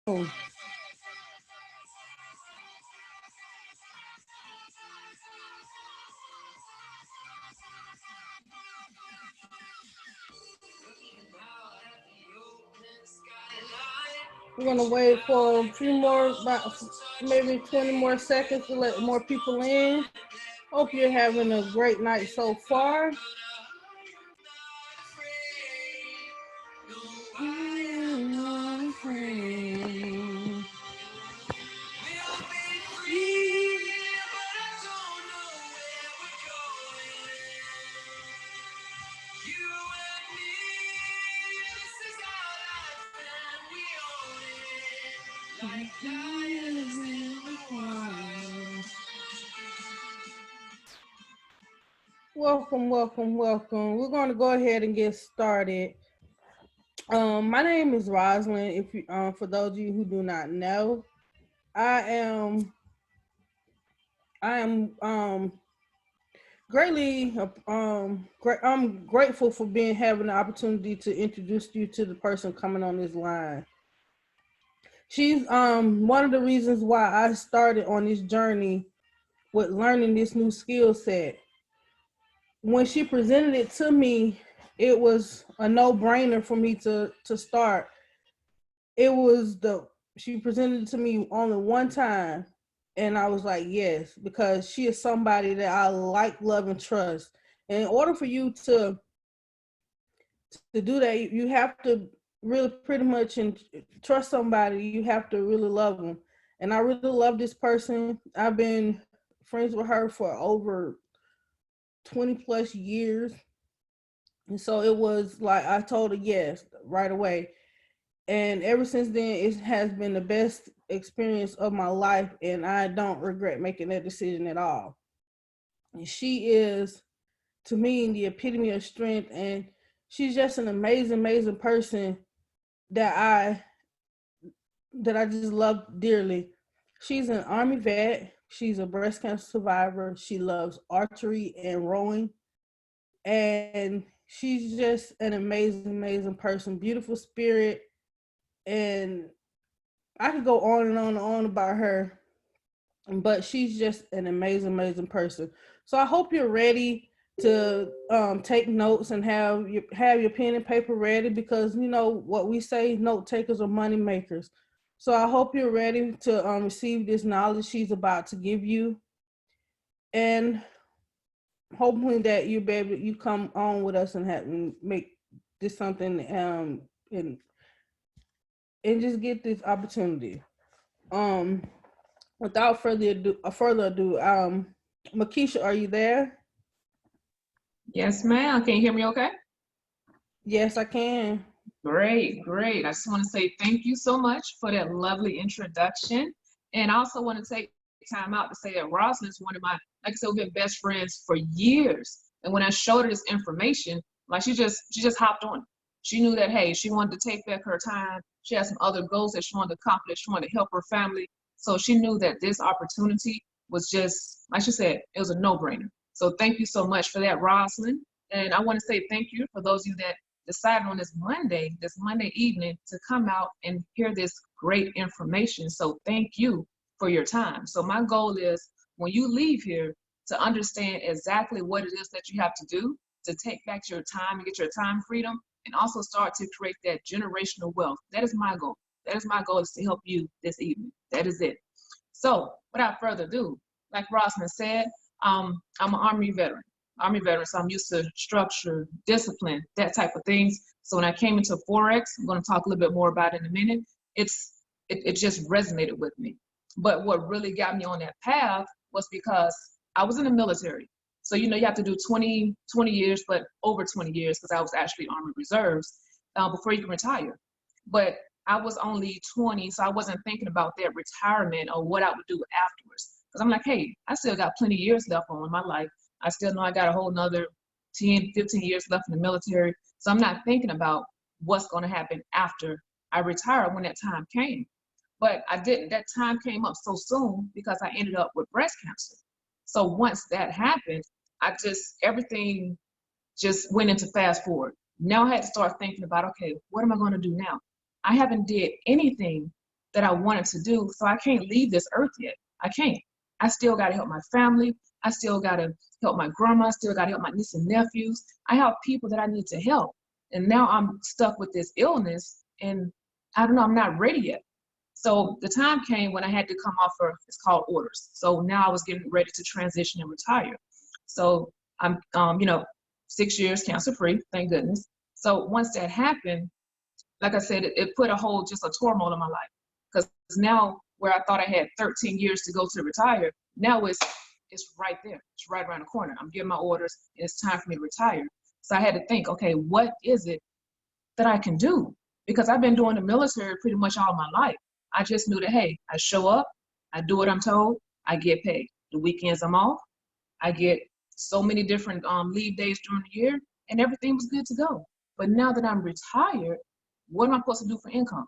We're gonna wait for a few more, about maybe 20 more seconds to let more people in. Hope you're having a great night so far. Welcome, welcome, welcome. We're going to go ahead and get started. My name is Rosalind. If you, for those of you who do not know, I am, I am greatly, I'm grateful for being having the opportunity to introduce you to the person coming on this line. She's one of the reasons why I started on this journey with learning this new skill set. When she presented it to me, it was a no-brainer for me to start. It was she presented it to me only one time, and I was like, yes, because she is somebody that I like, love, and trust. And in order for you to do that, you have to really pretty much trust somebody. You have to really love them. And I really love this person. I've been friends with her for over 20 plus years. And so it was like I told her yes right away. And ever since then, it has been the best experience of my life. And I don't regret making that decision at all. And she is, to me, the epitome of strength. And she's just an amazing, amazing person that I just love dearly. She's an Army vet. She's a breast cancer survivor. She loves archery and rowing. And she's just an amazing, amazing person, beautiful spirit. And I could go on and on and on about her, but she's just an amazing, amazing person. So I hope you're ready to take notes and have your pen and paper ready, because you know what we say, note takers are money makers. So I hope you're ready to receive this knowledge she's about to give you, and hopefully that you be able you come on with us and make this something and just get this opportunity. Um, Without further ado, Makisha, are you there? Yes, ma'am. Can you hear me okay? Yes, I can. Great, great. I just want to say thank you so much for that lovely introduction. And I also want to take time out to say that Rosalind's one of my, like I said, we've been best friends for years. And when I showed her this information, like she just hopped on. She knew that, hey, she wanted to take back her time. She had some other goals that she wanted to accomplish. She wanted to help her family. So she knew that this opportunity was just, like she said, it was a no-brainer. So thank you so much for that, Rosalind. And I want to say thank you for those of you that decided on this Monday evening, to come out and hear this great information. So thank you for your time. So my goal is, when you leave here, to understand exactly what it is that you have to do to take back your time and get your time freedom, and also start to create that generational wealth. That is my goal. That is my goal, is to help you this evening. That is it. So without further ado, like Rosalind said, I'm an Army veteran. So I'm used to structure, discipline, that type of things. So when I came into Forex, I'm going to talk a little bit more about it in a minute. It just resonated with me. But what really got me on that path was because I was in the military. So, you know, you have to do 20 years, but over 20 years, because I was actually Army Reserves, before you can retire. But I was only 20, so I wasn't thinking about that retirement or what I would do afterwards. Because I'm like, hey, I still got plenty of years left on in my life. I still know I got a whole nother 10, 15 years left in the military. So I'm not thinking about what's going to happen after I retire when that time came. But I didn't. That time came up so soon because I ended up with breast cancer. So once that happened, everything just went into fast forward. Now I had to start thinking about, okay, what am I going to do now? I haven't did anything that I wanted to do. So I can't leave this earth yet. I can't. I still got to help my family. I still got to help my grandma. I still got to help my nieces and nephews. I have people that I need to help. And now I'm stuck with this illness, and I don't know, I'm not ready yet. So the time came when I had to come off of, it's called orders. So now I was getting ready to transition and retire. So I'm, 6 years cancer free, thank goodness. So once that happened, like I said, it put just a turmoil in my life. Because now where I thought I had 13 years to go to retire, now it's right there. It's right around the corner. I'm getting my orders, and it's time for me to retire. So I had to think, okay, what is it that I can do? Because I've been doing the military pretty much all my life. I just knew that, hey, I show up, I do what I'm told, I get paid. The weekends I'm off, I get so many different leave days during the year, and everything was good to go. But now that I'm retired, what am I supposed to do for income?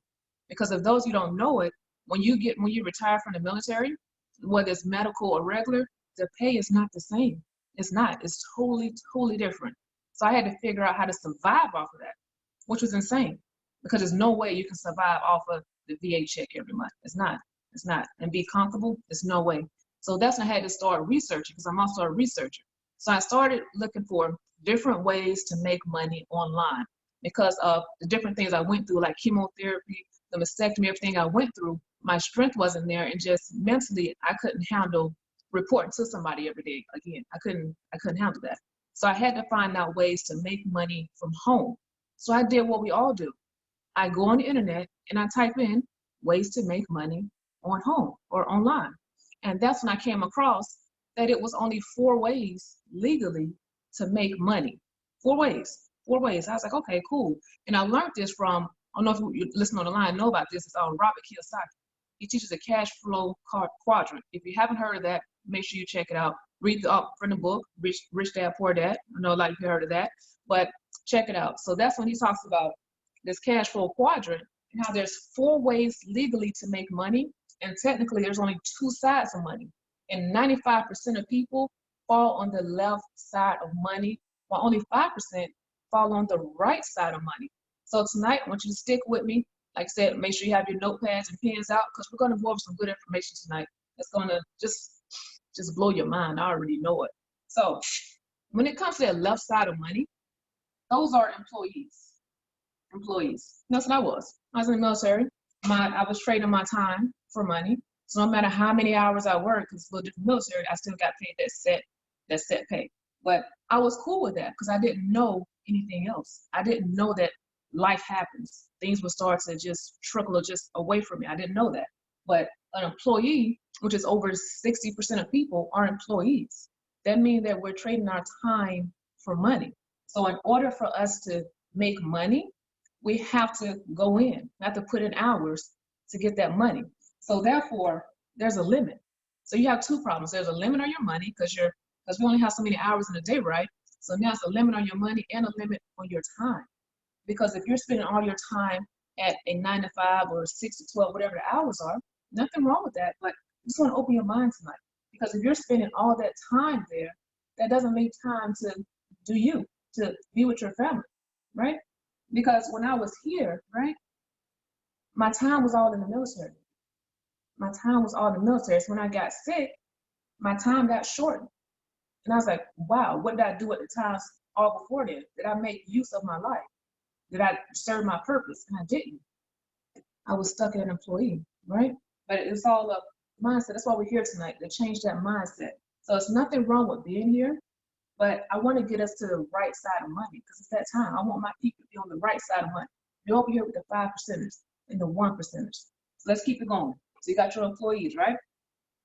Because if those you don't know it, when you retire from the military, whether it's medical or regular, the pay is not the same. It's not. It's totally, totally different. So I had to figure out how to survive off of that, which was insane, because there's no way you can survive off of the VA check every month. It's not. It's not. And be comfortable, there's no way. So that's when I had to start researching, because I'm also a researcher. So I started looking for different ways to make money online because of the different things I went through, like chemotherapy, the mastectomy, everything I went through. My strength wasn't there, and just mentally, I couldn't handle reporting to somebody every day. Again, I couldn't handle that. So I had to find out ways to make money from home. So I did what we all do. I go on the internet and I type in ways to make money on home or online. And that's when I came across that it was only 4 ways legally to make money. 4 ways. 4 ways. I was like, okay, cool. And I learned this from, I don't know if you listen on the line know about this, it's Robert Kiyosaki. He teaches a cash flow quadrant. If you haven't heard of that, make sure you check it out. Read from the book, Rich Dad, Poor Dad. I know a lot of you heard of that, but check it out. So that's when he talks about this cash flow quadrant and how there's 4 ways legally to make money. And technically there's only 2 sides of money. And 95% of people fall on the left side of money, while only 5% fall on the right side of money. So tonight, I want you to stick with me. Like I said, make sure you have your notepads and pens out, because we're going to go over some good information tonight that's going to just blow your mind. I already know it. So when it comes to that left side of money, those are employees. That's what I was. I was in the military. I was trading my time for money. So no matter how many hours I work, because it's a little different military, I still got paid that set pay. But I was cool with that because I didn't know anything else. I didn't know that life happens. Things would start to just trickle just away from me. I didn't know that. But an employee, which is over 60% of people, are employees. That means that we're trading our time for money. So in order for us to make money, we have to go in, we have to put in hours to get that money. So therefore, there's a limit. So you have 2 problems. There's a limit on your money because we only have so many hours in a day, right? So now it's a limit on your money and a limit on your time. Because if you're spending all your time at a 9 to 5 or 6 to 12, whatever the hours are, nothing wrong with that. But I just want to open your mind tonight. Because if you're spending all that time there, that doesn't make time to do you, to be with your family, right? Because when I was here, right, my time was all in the military. My time was all in the military. So when I got sick, my time got shortened. And I was like, wow, what did I do at the times all before then? Did I make use of my life? Did I serve my purpose? And I didn't. I was stuck as an employee, right? But it's all a mindset. That's why we're here tonight, to change that mindset. So it's nothing wrong with being here, but I want to get us to the right side of money because it's that time. I want my people to be on the right side of money. You're over here with the 5 percenters and the 1 percenters. So let's keep it going. So you got your employees, right?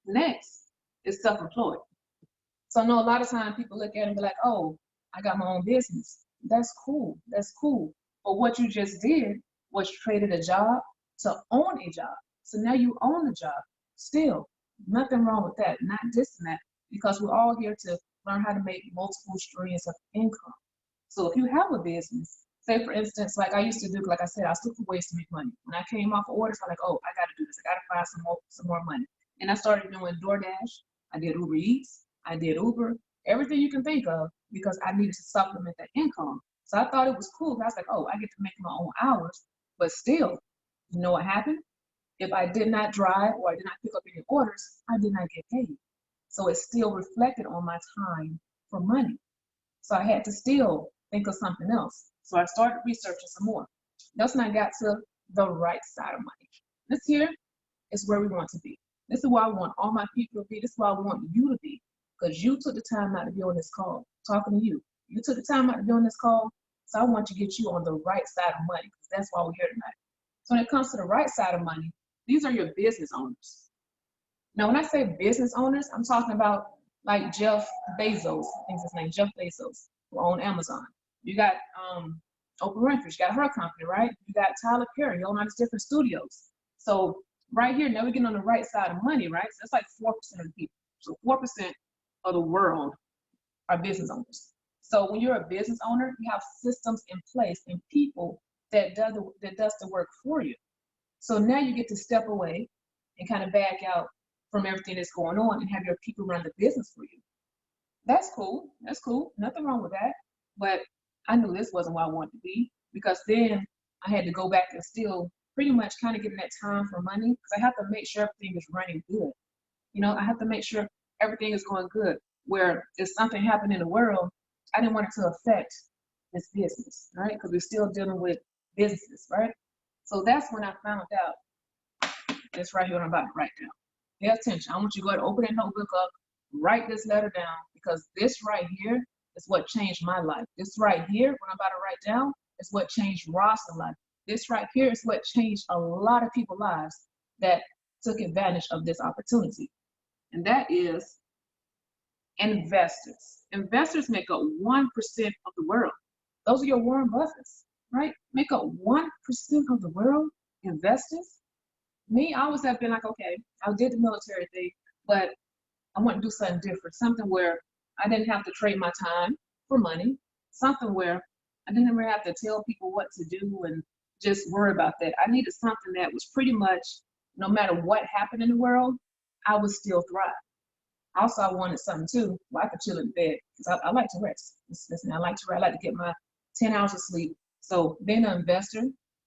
Next is self-employed. So I know a lot of times people look at it and be like, oh, I got my own business. That's cool. That's cool. But what you just did was traded a job to own a job. So now you own the job. Still, nothing wrong with that. Not dissing that, because we're all here to learn how to make multiple streams of income. So if you have a business, say for instance, like I used to do, like I said, I was looking for ways to make money. When I came off of orders, I'm like, oh, I got to do this. I got to find some more money. And I started doing DoorDash. I did Uber Eats. I did Uber. Everything you can think of, because I needed to supplement that income. So I thought it was cool. I was like, oh, I get to make my own hours. But still, you know what happened? If I did not drive or I did not pick up any orders, I did not get paid. So it still reflected on my time for money. So I had to still think of something else. So I started researching some more. That's when I got to the right side of money. This here is where we want to be. This is where I want all my people to be. This is where I want you to be. Because you took the time out to be on this call, talking to you. You took the time out to be on this call, so I want to get you on the right side of money, because that's why we're here tonight. So when it comes to the right side of money, these are your business owners. Now, when I say business owners, I'm talking about like Jeff Bezos, I think his name, Jeff Bezos, who owns Amazon. You got Oprah Winfrey, she got her company, right? You got Tyler Perry, he owns all these different studios. So right here, now we're getting on the right side of money, right? So that's like 4% of the people. So 4% of the world are business owners. So when you're a business owner, you have systems in place and people that does the work for you. So now you get to step away and kind of back out from everything that's going on and have your people run the business for you. That's cool. That's cool. Nothing wrong with that. But I knew this wasn't where I wanted to be, because then I had to go back and still pretty much kind of getting that time for money, because I have to make sure everything is running good. You know, I have to make sure everything is going good. Where if something happened in the world, I didn't want it to affect this business, right? Because we're still dealing with businesses, right? So that's when I found out this right here, what I'm about to write down. Pay attention. I want you to go ahead and open that notebook up, write this letter down, because this right here is what changed my life. This right here, what I'm about to write down, is what changed Ross's life. This right here is what changed a lot of people's lives that took advantage of this opportunity. And that is investors. Investors make up 1% of the world. Those are your Warren Buffetts, right? Make up 1% of the world, investors. Me, I always have been like, okay, I did the military thing, but I want to do something different, something where I didn't have to trade my time for money, something where I didn't ever have to tell people what to do and just worry about that. I needed something that was pretty much, no matter what happened in the world, I would still thrive. Also, I wanted something too where I could chill in bed, because I like to rest. Listen, I like to get my 10 hours of sleep. So being an investor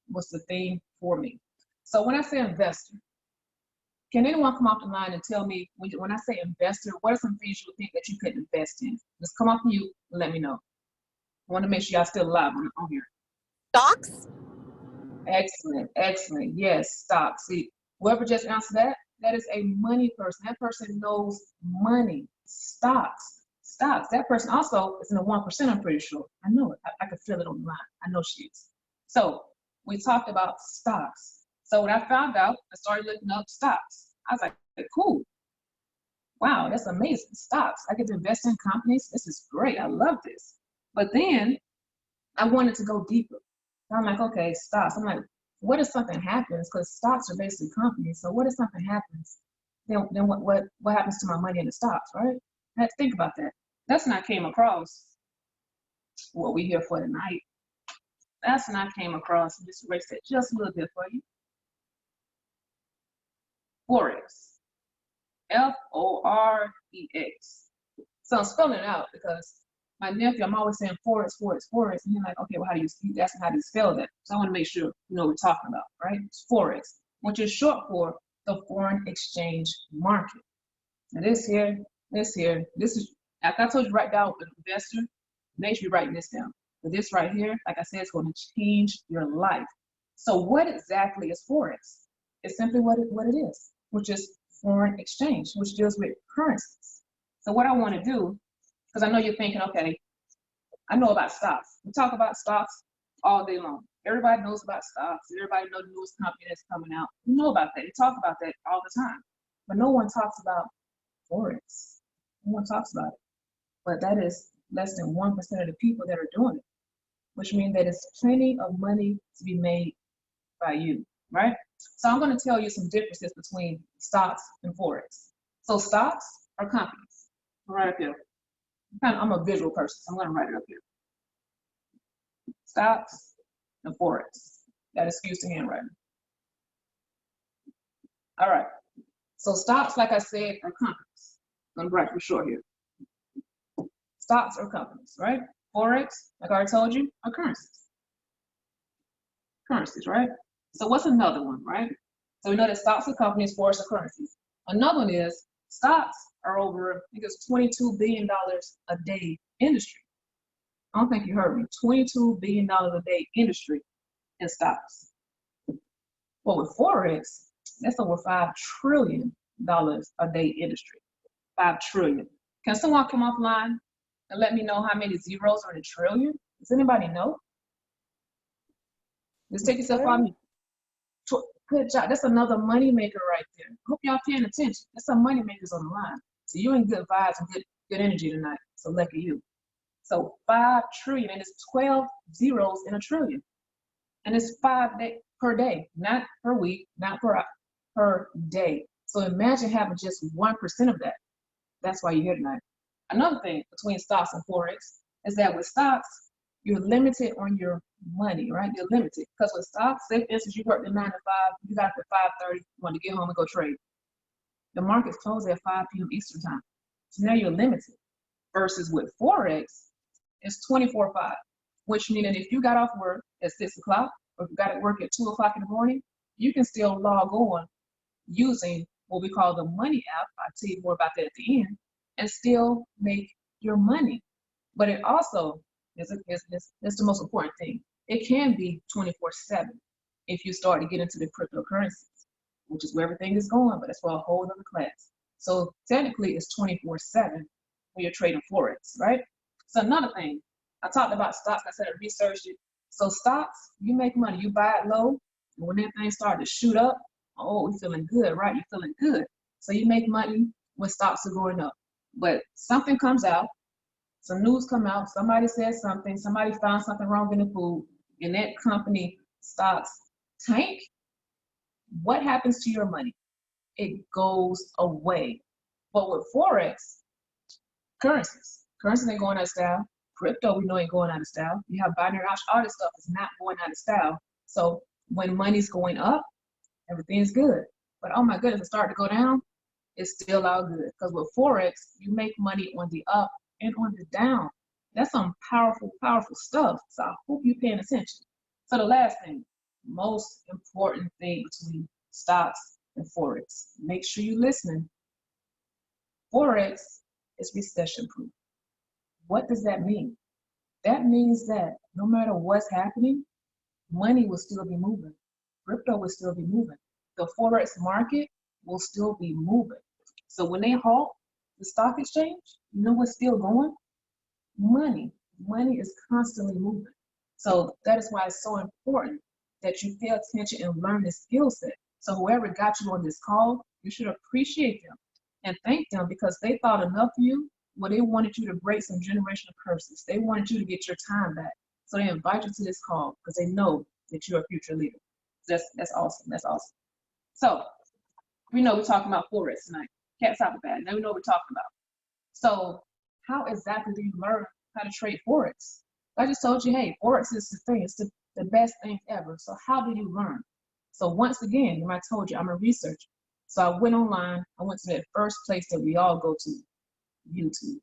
was the thing for me. So when I say investor, can anyone come off the line and tell me, when I say investor, what are some things you think that you could invest in? Just come off mute and let me know. I want to make sure y'all still alive on here. Stocks? Excellent, excellent. Yes, stocks. See, whoever just answered that, that is a money person. That person knows money. Stocks. Stocks. That person also is in the 1%, I'm pretty sure. I know it. I can feel it on the line. I know she is. So we talked about stocks. So when I found out, I started looking up stocks. I was like, cool. Wow, that's amazing. Stocks. I get to invest in companies. This is great. I love this. But then I wanted to go deeper. I'm like, okay, stocks. I'm like, what if something happens? Because stocks are basically companies. So what if something happens? Then what happens to my money in the stocks, right? I had to think about that. That's when I came across what we here for tonight. That's when I came across, just erase that just a little bit for you. Forex. F-O-R-E-X. So I'm spelling it out because my nephew, I'm always saying Forex, Forex, Forex. And he's like, okay, well, how do you ask him how do you spell that? So I want to make sure you know what we're talking about, right? It's Forex, which is short for the foreign exchange market. Now this here, this is, after I told you to write down an investor, make sure you're writing this down. But this right here, like I said, it's going to change your life. So what exactly is Forex? It's simply what it is, which is foreign exchange, which deals with currencies. So what I want to do, because I know you're thinking, okay, I know about stocks. We talk about stocks all day long. Everybody knows about stocks. Everybody knows the newest company that's coming out. You know about that. They talk about that all the time. But no one talks about Forex. No one talks about it. But that is less than 1% of the people that are doing it, which means that it's plenty of money to be made by you, right? So I'm going to tell you some differences between stocks and Forex. So stocks are companies. Right up here. I'm a visual person, so I'm going to write it up here. Stocks and Forex. That excuse the handwriting. All right. So stocks, like I said, are companies. I'm going to write for short here. Stocks are companies, right? Forex, like I already told you, are currencies. Currencies, right? So what's another one, right? So we know that stocks are companies, forex are currencies. Another one is stocks are over, I think it's $22 billion a day industry. I don't think you heard me. $22 billion a day industry in stocks. But with forex, that's over $5 trillion a day industry. 5 trillion. Can someone come offline and let me know how many zeros are in a trillion? Does anybody know? Just take yourself off mute. Good job. That's another money maker right there. Hope y'all paying attention. That's some money makers on the line. So you in good vibes and good energy tonight. So lucky you. So 5 trillion, and it's 12 zeros in a trillion. And it's 5 per day, not per week, not per day. So imagine having just 1% of that. That's why you're here tonight. Another thing between stocks and forex is that with stocks, you're limited on your money, right? You're limited. Because with stocks, say for instance, you worked at 9 to 5, you got up at 5:30, you want to get home and go trade. The market's closed at 5 p.m. Eastern time. So now you're limited. Versus with forex, it's 24/5, which means if you got off work at 6 o'clock, or if you got to work at 2 o'clock in the morning, you can still log on using what we call the money app. I'll tell you more about that at the end, and still make your money. But it also is the most important thing. It can be 24/7 if you start to get into the cryptocurrencies, which is where everything is going, but that's for a whole other class. So technically it's 24/7 when you're trading forex, right? So another thing, I talked about stocks. I said I researched it. So stocks, you make money, you buy it low, and when that thing started to shoot up, oh, you're feeling good, right? You're feeling good. So you make money when stocks are going up. But something comes out, some news come out, somebody says something, somebody found something wrong in the food, and that company stocks tank. What happens to your money? It goes away. But with forex, currencies ain't going out of style. Crypto, we know ain't going out of style. You have binary options, all this stuff is not going out of style. So when money's going up, everything's good. But oh my goodness, it started to go down, it's still all good. Because with forex, you make money on the up and on the down. That's some powerful, powerful stuff. So I hope you're paying attention. So the last thing, most important thing between stocks and forex, make sure you're listening. Forex is recession proof. What does that mean? That means that no matter what's happening, money will still be moving. Crypto will still be moving. The forex market will still be moving. So when they halt the stock exchange, you know what's still going? Money. Money is constantly moving. So that is why it's so important that you pay attention and learn the skill set. So whoever got you on this call, you should appreciate them and thank them because they thought enough of you. Well, they wanted you to break some generational curses. They wanted you to get your time back. So they invite you to this call because they know that you're a future leader. That's awesome. That's awesome. So we know we're talking about forex tonight. Cat's out the bag. Now we know what we're talking about. So how exactly do you learn how to trade forex? I just told you, hey, forex is the thing. It's the best thing ever. So how do you learn? So once again, I told you, I'm a researcher. So I went online. I went to that first place that we all go to, YouTube.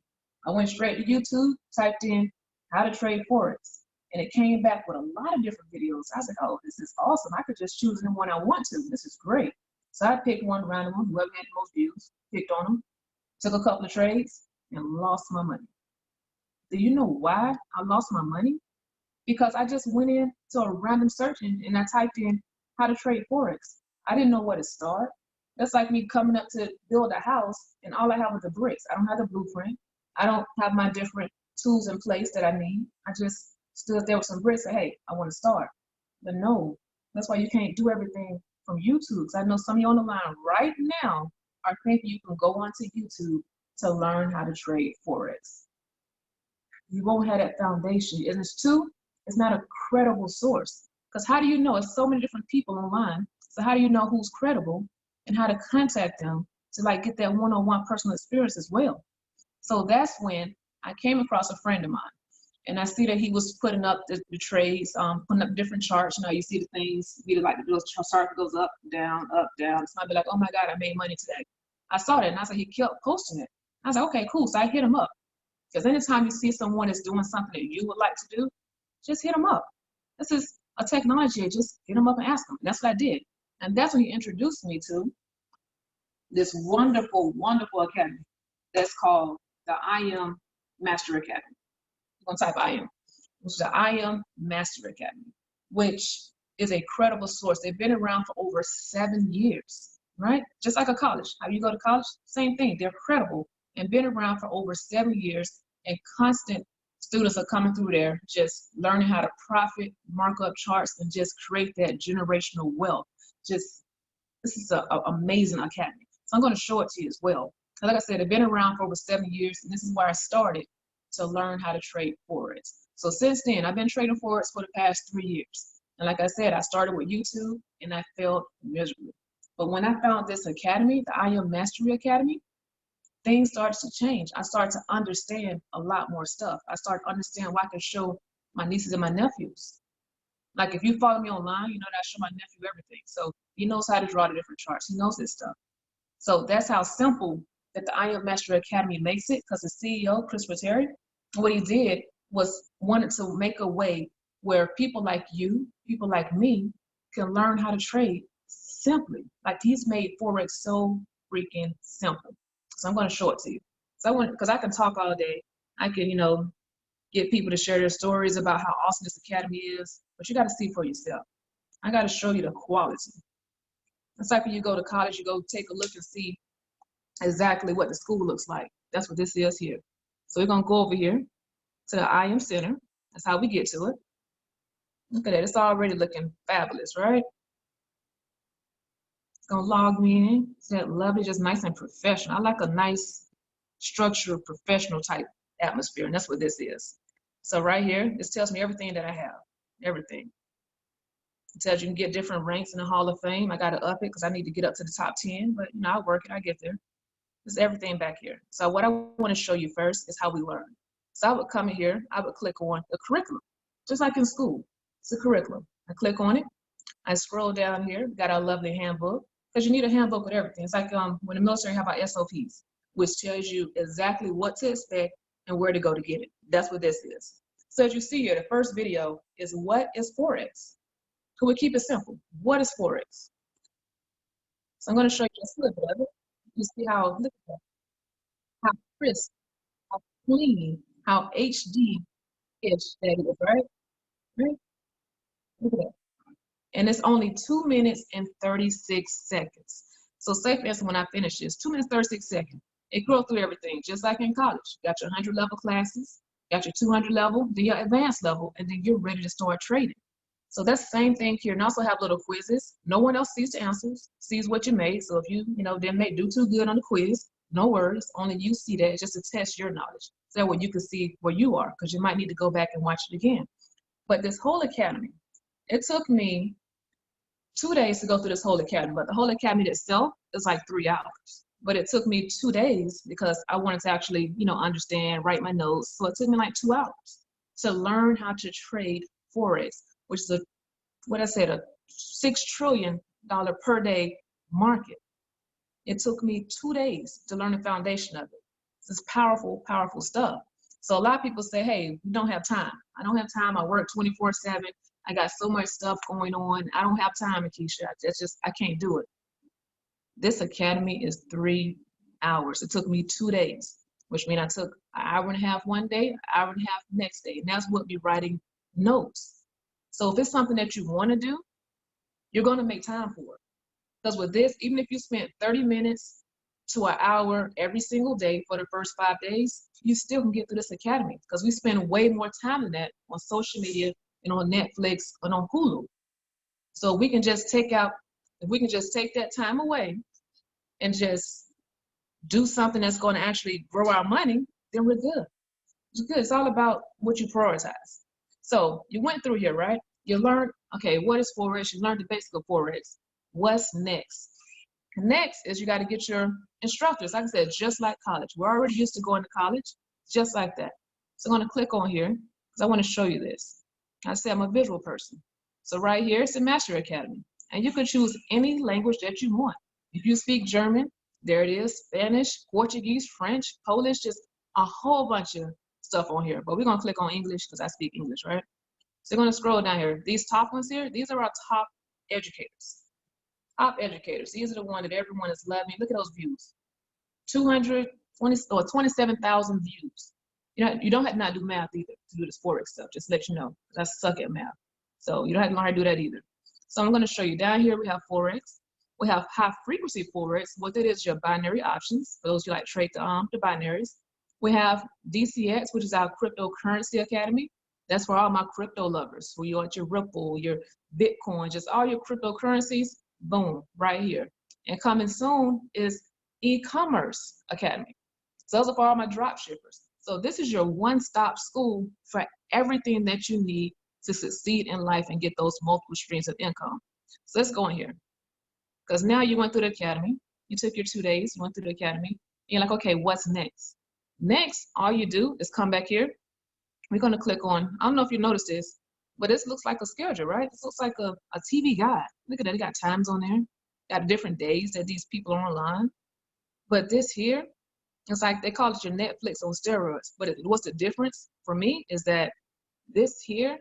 I went straight to YouTube, typed in how to trade forex, and it came back with a lot of different videos. I was like, oh, this is awesome. I could just choose the one I want to. This is great. So I picked one random one, whoever had the most views, picked on them, took a couple of trades, and lost my money. Do you know why I lost my money? Because I just went into a random search and I typed in how to trade forex. I didn't know where to start. That's like me coming up to build a house and all I have is the bricks. I don't have the blueprint. I don't have my different tools in place that I need. I just stood there with some bricks and said, hey, I want to start. But no, that's why you can't do everything from YouTube. Because I know some of you on the line right now are thinking you can go onto YouTube to learn how to trade forex. You won't have that foundation. And it's two, it's not a credible source. Because how do you know? It's so many different people online. So how do you know who's credible and how to contact them to like get that one-on-one personal experience as well? So that's when I came across a friend of mine. And I see that he was putting up the trades, putting up different charts. You know, you see the things, either like the chart goes up, down, up, down. It's might be like, oh my God, I made money today. I saw that and I said, he kept posting it. I was like, okay, cool. So I hit him up. Because anytime you see someone that's doing something that you would like to do, just hit them up. This is a technology. Just hit them up and ask them. And that's what I did. And that's when he introduced me to this wonderful, wonderful academy that's called the I Am Master Academy. You're going to type I Am, which is the I Am Master Academy, which is a credible source. They've been around for over 7 years, right? Just like a college. How you go to college? Same thing. They're credible and been around for over 7 years, and constant students are coming through there just learning how to profit, mark up charts, and just create that generational wealth. Just, this is an amazing academy. So I'm going to show it to you as well. And like I said, they've been around for over 7 years, and this is where I started to learn how to trade Forex. So since then, I've been trading Forex for the past 3 years. And like I said, I started with YouTube and I failed miserably. But when I found this academy, the I Am Mastery Academy, things started to change. I started to understand a lot more stuff. I started to understand why I can show my nieces and my nephews. Like if you follow me online, you know that I show my nephew everything. So he knows how to draw the different charts. He knows this stuff. So that's how simple that the I Am Mastery Academy makes it, because the CEO, Chris Terry, what he did was wanted to make a way where people like you, people like me, can learn how to trade simply. Like he's made Forex so freaking simple. So I'm going to show it to you. So because I can talk all day. I can, get people to share their stories about how awesome this academy is, but you got to see for yourself. I got to show you the quality. It's like when you go to college, you go take a look and see exactly what the school looks like. That's what this is here. So we're going to go over here to the I Am Center. That's how we get to it. Look at that. It's already looking fabulous, right? It's going to log me in. It's that lovely, just nice and professional. I like a nice, structured, professional type atmosphere, and that's what this is. So right here, this tells me everything that I have, everything. It tells you can get different ranks in the Hall of Fame. I got to up it because I need to get up to the top 10, but I'll work it, I get there. There's everything back here. So what I want to show you first is how we learn. So I would come in here, I would click on the curriculum, just like in school. It's a curriculum. I click on it. I scroll down here, got our lovely handbook, because you need a handbook with everything. It's like when the military have our SOPs, which tells you exactly what to expect and where to go to get it. That's what this is. So as you see here, the first video is what is Forex? Can we keep it simple? What is Forex? So I'm going to show you just a little bit of it. You see how, look at that, how crisp, how clean, how HD-ish that is, right? Right? Look at that. And it's only 2 minutes and 36 seconds. So say for instance, when I finish this, 2 minutes, 36 seconds, it goes through everything, just like in college. You got your 100 level classes, got your 200 level, then your advanced level, and then you're ready to start trading. So that's the same thing here. And also have little quizzes. No one else sees the answers, sees what you made. So if you, didn't do too good on the quiz, no worries. Only you see that. It's just to test your knowledge. So that way you can see where you are, because you might need to go back and watch it again. But this whole academy, it took me 2 days to go through this whole academy. But the whole academy itself is like 3 hours. But it took me 2 days because I wanted to actually, understand, write my notes. So it took me like 2 hours to learn how to trade Forex, which is a $6 trillion per day market. It took me 2 days to learn the foundation of it. This is powerful, powerful stuff. So a lot of people say, hey, we don't have time. I don't have time. I work 24/7. I got so much stuff going on. I don't have time, Akeisha. I can't do it. This academy is 3 hours. It took me 2 days, which means I took an hour and a half one day, an hour and a half the next day. And that's what me writing notes. So if it's something that you want to do, you're going to make time for it. Because with this, even if you spent 30 minutes to an hour every single day for the first 5 days, you still can get through this academy, because we spend way more time than that on social media and on Netflix and on Hulu. So we can just take that time away and just do something that's going to actually grow our money, then we're good. It's good. It's all about what you prioritize. So you went through here, right? You learned, okay, what is Forex? You learned the basics of Forex. What's next? Next is you got to get your instructors. Like I said, just like college. We're already used to going to college, just like that. So I'm going to click on here because I want to show you this. I said I'm a visual person. So right here, it's the Master Academy. And you can choose any language that you want. If you speak German, there it is, Spanish, Portuguese, French, Polish, just a whole bunch of stuff on here. But we're going to click on English because I speak English, right? So we're going to scroll down here. These top ones here, these are our top educators. top educators. These are the ones that everyone is loving. Look at those views. 220 or 27,000 views. You don't have to not do math either to do this Forex stuff. Just to let you know, because I suck at math. So you don't have to learn how to do that either. So I'm going to show you down here. We have Forex. We have high frequency Forex. What that is, your binary options. For those who like trade the binaries. We have DCX, which is our cryptocurrency academy. That's for all my crypto lovers. Who you want your Ripple, your Bitcoin, just all your cryptocurrencies. Boom, right here. And coming soon is e-commerce academy. So those are for all my drop shippers. So this is your one-stop school for everything that you need to succeed in life and get those multiple streams of income. So let's go in here. Because now you went through the academy. You took your 2 days, you went through the academy. And you're like, okay, what's next? Next, all you do is come back here. We're going to click on, I don't know if you noticed this, but this looks like a schedule, right? This looks like a TV guide. Look at that, it got times on there. Got different days that these people are online. But this here, it's like they call it your Netflix on steroids. But what's the difference for me is that this here,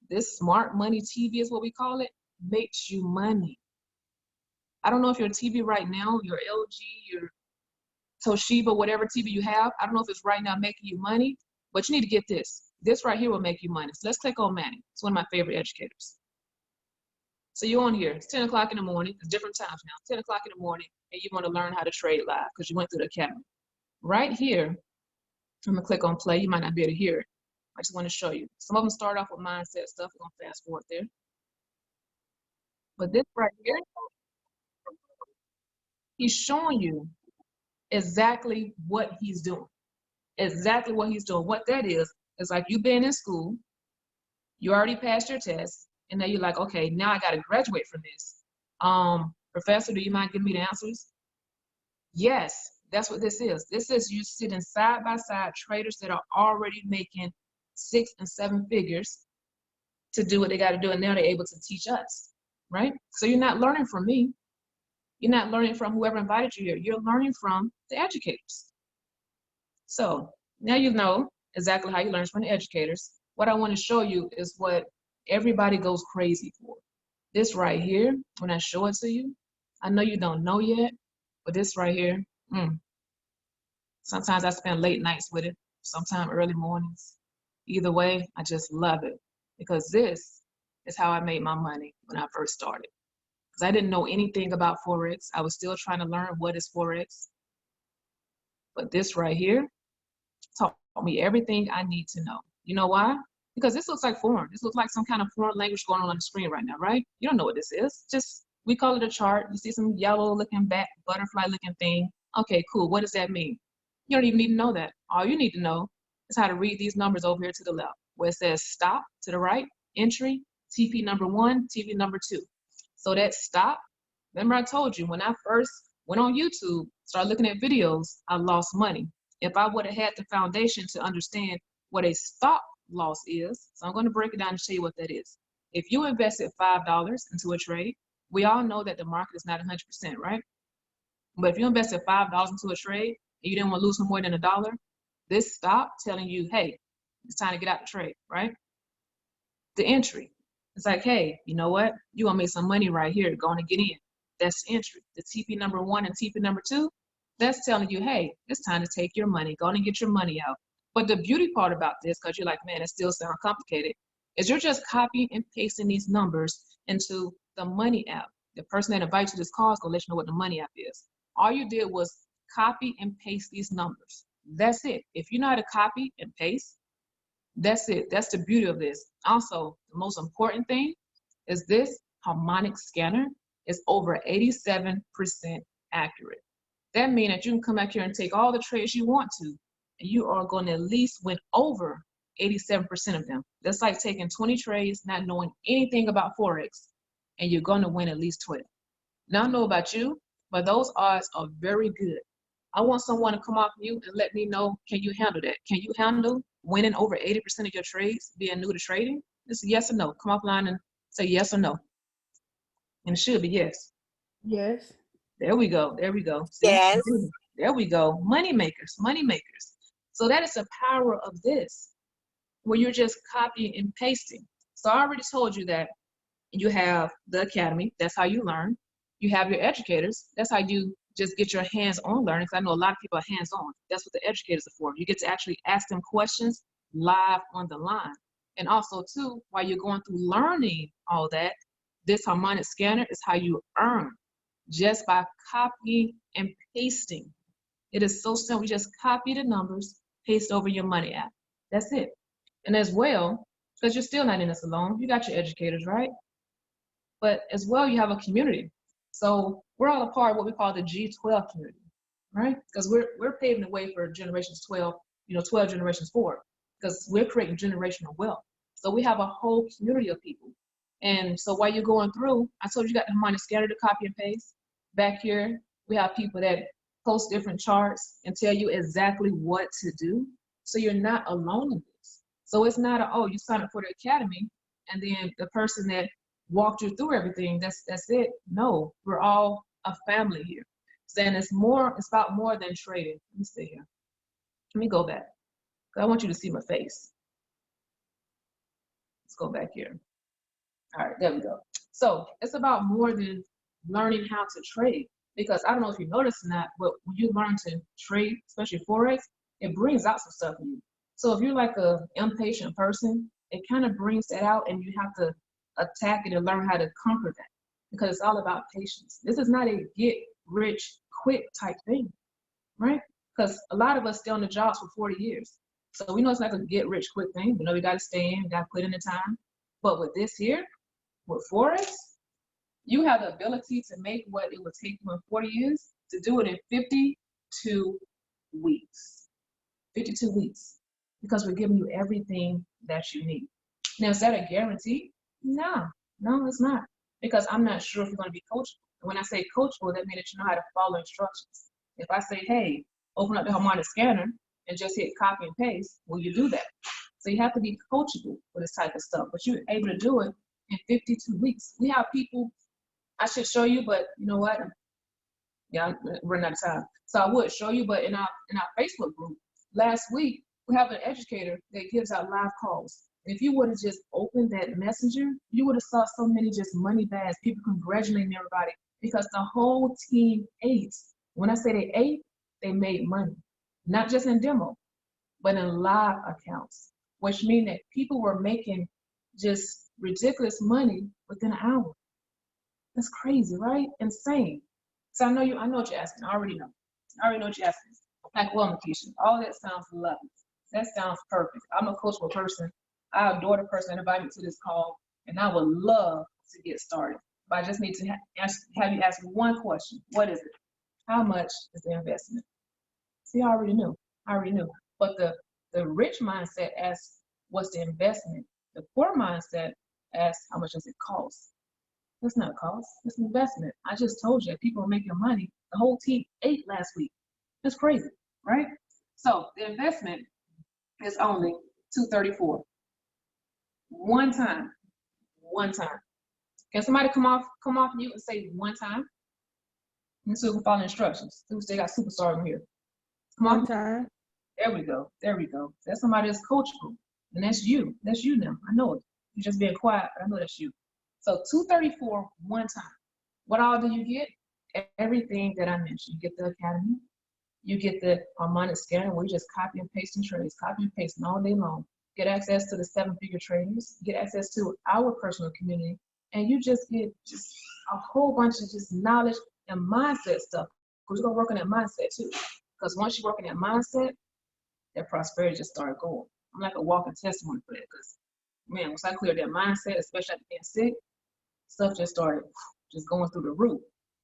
this smart money TV is what we call it, makes you money. I don't know if your TV right now, your LG, your Toshiba, whatever TV you have, I don't know if it's right now making you money, but you need to get this. This right here will make you money. So let's click on Manny. It's one of my favorite educators. So you're on here. It's 10 o'clock in the morning. It's different times now. 10 o'clock in the morning, and you want to learn how to trade live because you went through the academy. Right here, I'm going to click on play. You might not be able to hear it. I just want to show you. Some of them start off with mindset stuff. We're going to fast forward there. But this right here, he's showing you exactly what he's doing. Exactly what he's doing. What that is like you've been in school, you already passed your test, and now you're like, okay, now I got to graduate from this. Professor, do you mind giving me the answers? Yes, that's what this is. This is you sitting side by side traders that are already making 6 and 7 figures to do what they got to do, and now they're able to teach us, right? So you're not learning from me. You're not learning from whoever invited you here. You're learning from the educators. So now you know exactly how you learn from the educators. What I want to show you is what everybody goes crazy for. This right here, when I show it to you, I know you don't know yet, but this right here, sometimes I spend late nights with it, sometimes early mornings. Either way, I just love it because this is how I made my money when I first started. Because I didn't know anything about Forex. I was still trying to learn what is Forex. But this right here taught me everything I need to know. You know why? Because this looks like foreign. This looks like some kind of foreign language going on the screen right now, right? You don't know what this is. Just, we call it a chart. You see some yellow looking back, butterfly looking thing. Okay, cool. What does that mean? You don't even need to know that. All you need to know is how to read these numbers over here to the left, where it says stop to the right, entry, TP number 1, TP number 2. So that stop, remember I told you when I first went on YouTube, started looking at videos, I lost money. If I would have had the foundation to understand what a stop loss is, so I'm going to break it down and show you what that is. If you invested $5 into a trade, we all know that the market is not 100%, right? But if you invested $5 into a trade and you didn't want to lose no more than $1, this stop telling you, hey, it's time to get out the trade, right? The entry, it's like, hey, you know what? You want to make some money right here, going to get in. That's the entry. The TP number 1 and TP number 2, that's telling you, hey, it's time to take your money, go and get your money out. But the beauty part about this, because you're like, man, it still sounds complicated, is you're just copying and pasting these numbers into the money app. The person that invites you to this call is going to let you know what the money app is. All you did was copy and paste these numbers. That's it. If you know how to copy and paste, that's it. That's the beauty of this. Also, the most important thing is this harmonic scanner is over 87% accurate. That means that you can come back here and take all the trades you want to, and you are going to at least win over 87% of them. That's like taking 20 trades, not knowing anything about Forex, and you're going to win at least 12. Now, I don't know about you, but those odds are very good. I want someone to come off mute and let me know, can you handle that? Can you handle winning over 80% of your trades being new to trading? It's a yes or no. Come offline and say yes or no. And it should be yes. Yes. There we go. There we go. See? Yes. There we go. Money makers. Money makers. So that is the power of this, where you're just copying and pasting. So I already told you that you have the academy. That's how you learn. You have your educators. That's how you just get your hands-on learning. Because I know a lot of people are hands-on. That's what the educators are for. You get to actually ask them questions live on the line. And also, too, while you're going through learning all that, this harmonic scanner is how you earn, just by copying and pasting. It is so simple. You just copy the numbers, paste over your money app. That's it. And as well, because you're still not in this alone, you got your educators, right? But as well, you have a community. So we're all a part of what we call the G12 community, right? Because we're paving the way for generations 12, 12 generations forward, because we're creating generational wealth. So we have a whole community of people. And so while you're going through, I told you got the money scanner to copy and paste. Back here, we have people that post different charts and tell you exactly what to do. So you're not alone in this. So it's not oh, you sign up for the academy and then the person that walked you through everything, that's it. No, we're all a family here. Saying it's about more than trading. Let me stay here. Let me go back. I want you to see my face. Let's go back here. All right, there we go. So it's about more than learning how to trade, because I don't know if you noticed or not, but when you learn to trade, especially Forex, it brings out some stuff in you. So if you're like a impatient person, it kind of brings that out, and you have to attack it and learn how to conquer that, because it's all about patience. This is not a get rich quick type thing, right? Because a lot of us stay on the jobs for 40 years. So we know it's not a get rich quick thing. We know we got to stay in, got to put in the time. But with this here, with Forex, you have the ability to make what it would take you in 40 years to do it in 52 weeks. 52 weeks. Because we're giving you everything that you need. Now, is that a guarantee? No, it's not. Because I'm not sure if you're going to be coachable. And when I say coachable, that means that you know how to follow instructions. If I say, hey, open up the harmonic scanner and just hit copy and paste, will you do that? So you have to be coachable for this type of stuff. But you're able to do it in 52 weeks. We have people, I should show you, but you know what? Yeah, I'm running out of time. So I would show you, but in our Facebook group, last week, we have an educator that gives out live calls. If you would have just opened that messenger, you would have saw so many just money bags, people congratulating everybody, because the whole team ate. When I say they ate, they made money. Not just in demo, but in live accounts, which means that people were making just ridiculous money within an hour. That's crazy, right? Insane. So I know what you're asking. I already know what you're asking. Like, well, Makisha, all that sounds lovely. That sounds perfect. I'm a coachable person. I adore the person that invited me to this call, and I would love to get started. But I just need to have you ask me one question. What is it? How much is the investment? See, I already knew. But the rich mindset asks, what's the investment? The poor mindset asks, how much does it cost? That's not a cost. It's an investment. I just told you, people are making money. The whole team ate last week. That's crazy, right? So the investment is only $234. One time. Can somebody come off mute and say one time? Let's see if we follow instructions. They got superstars in here. Come on. One time. There we go. That's somebody that's coachable. And that's you. That's you now. I know it. You're just being quiet, but I know that's you. So $234 one time. What all do you get? Everything that I mentioned. You get the academy. You get the harmonic scanner where you just copy and paste trades, copy and paste all day long. Get access to the 7-figure traders. Get access to our personal community. And you just get just a whole bunch of just knowledge and mindset stuff. Because you're going to work on that mindset too. Because once you work on that mindset, that prosperity just started going. I'm like a walking testimony for that. Because, man, once I cleared that mindset, especially after being sick, stuff just started just going through the roof.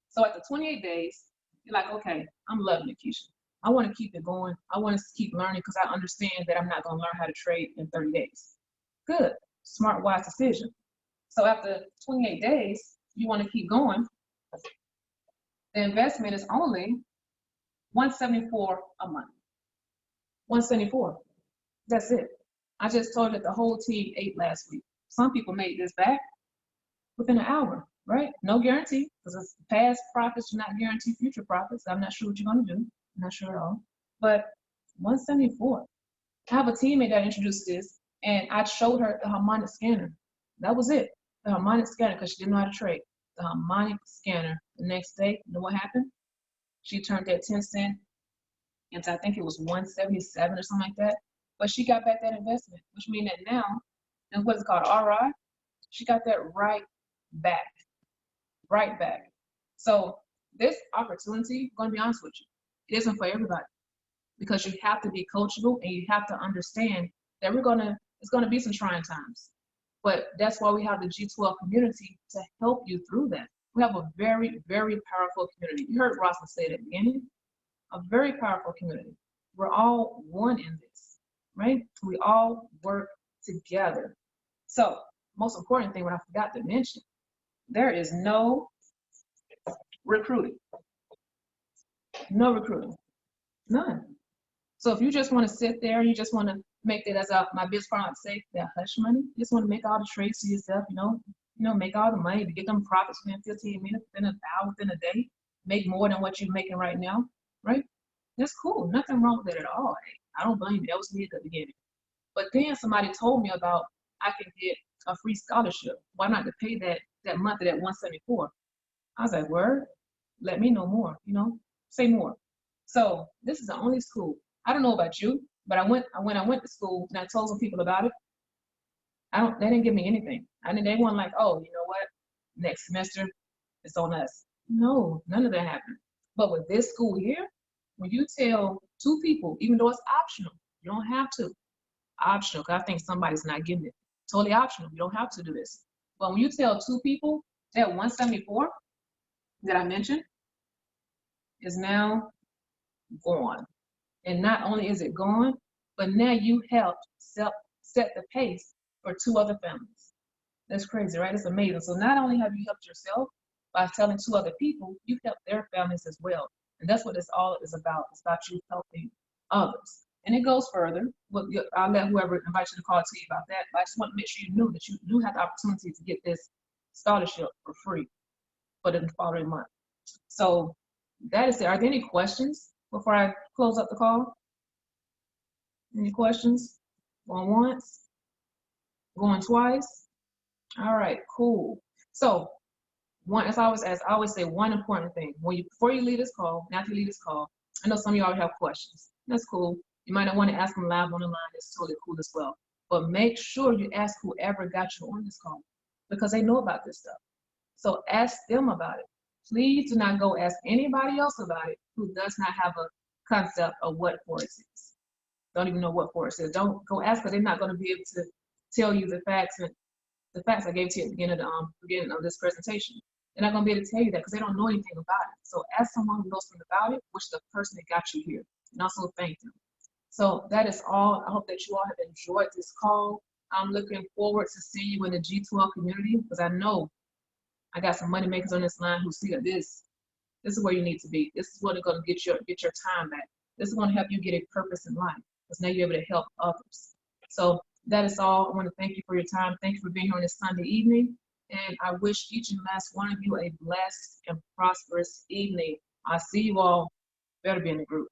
So after 28 days, you're like, okay, I'm loving it, Keisha. I want to keep it going. I want to keep learning because I understand that I'm not going to learn how to trade in 30 days. Good. Smart, wise decision. So after 28 days, you want to keep going. The investment is only $174 a month. $174. That's it. I just told you that the whole team ate last week. Some people made this back within an hour, right? No guarantee, because past profits do not guarantee future profits. I'm not sure what you're going to do. I'm not sure at all. But 174. I have a teammate that introduced this, and I showed her the harmonic scanner. That was it. The harmonic scanner, because she didn't know how to trade. the harmonic scanner. The next day, you know what happened? She turned that 10 cent into, I think it was 177 or something like that. But she got back that investment, which means that now, and what's it called, RI, she got that right back, right back. So this opportunity, I'm going to be honest with you, it isn't for everybody, because you have to be coachable and you have to understand that it's gonna be some trying times. But that's why we have the G12 community to help you through that. We have a very, very powerful community. You heard Rosalind say at the beginning, a very powerful community. We're all one in this, right? We all work together. So, most important thing, what I forgot to mention, there is no recruiting. No recruiting. None. So if you just want to sit there, you just want to make it, as my business partner would say, that hush money, you just want to make all the trades to yourself, make all the money to get them profits within 15 minutes, within an hour, within a day, make more than what you're making right now, right? That's cool. Nothing wrong with it at all. Hey, I don't blame you. That was me at the beginning. But then somebody told me about I can get a free scholarship. Why not to pay that month of that 174? I was like, word, let me know more, say more. So this is the only school. I don't know about you, but when I went to school and I told some people about it, they didn't give me anything. They weren't like, oh, you know what? Next semester, it's on us. No, none of that happened. But with this school here, when you tell 2 people, even though it's optional, you don't have to. Optional, because I think somebody's not getting it. Totally optional. You don't have to do this. But when you tell 2 people, that 174 that I mentioned is now gone. And not only is it gone, but now you helped set the pace for 2 other families. That's crazy, right? It's amazing. So not only have you helped yourself by telling 2 other people, you've helped their families as well. And that's what this all is about. It's about you helping others. And it goes further. I'll let whoever invites you to call to you about that. But I just want to make sure you knew that you do have the opportunity to get this scholarship for free for the following month. So that is it. Are there any questions before I close up the call? Any questions? Going once? Going twice? All right, cool. So as I always say, one important thing before you leave this call, and after you leave this call, I know some of you already have questions. That's cool. You might not want to ask them live on the line. It's totally cool as well. But make sure you ask whoever got you on this call, because they know about this stuff. So ask them about it. Please do not go ask anybody else about it who does not have a concept of what Forex is. Don't even know what Forex is. Don't go ask, because they're not going to be able to tell you the facts I gave to you at the beginning of this presentation. They're not going to be able to tell you that because they don't know anything about it. So ask someone who knows something about it, which is the person that got you here, and also thank them. So that is all. I hope that you all have enjoyed this call. I'm looking forward to seeing you in the G12 community, because I know I got some money makers on this line who see that this is where you need to be. This is what is going to get your time back. This is going to help you get a purpose in life, because now you're able to help others. So that is all. I want to thank you for your time. Thank you for being here on this Sunday evening. And I wish each and last one of you a blessed and prosperous evening. I'll see you all. Better be in the group.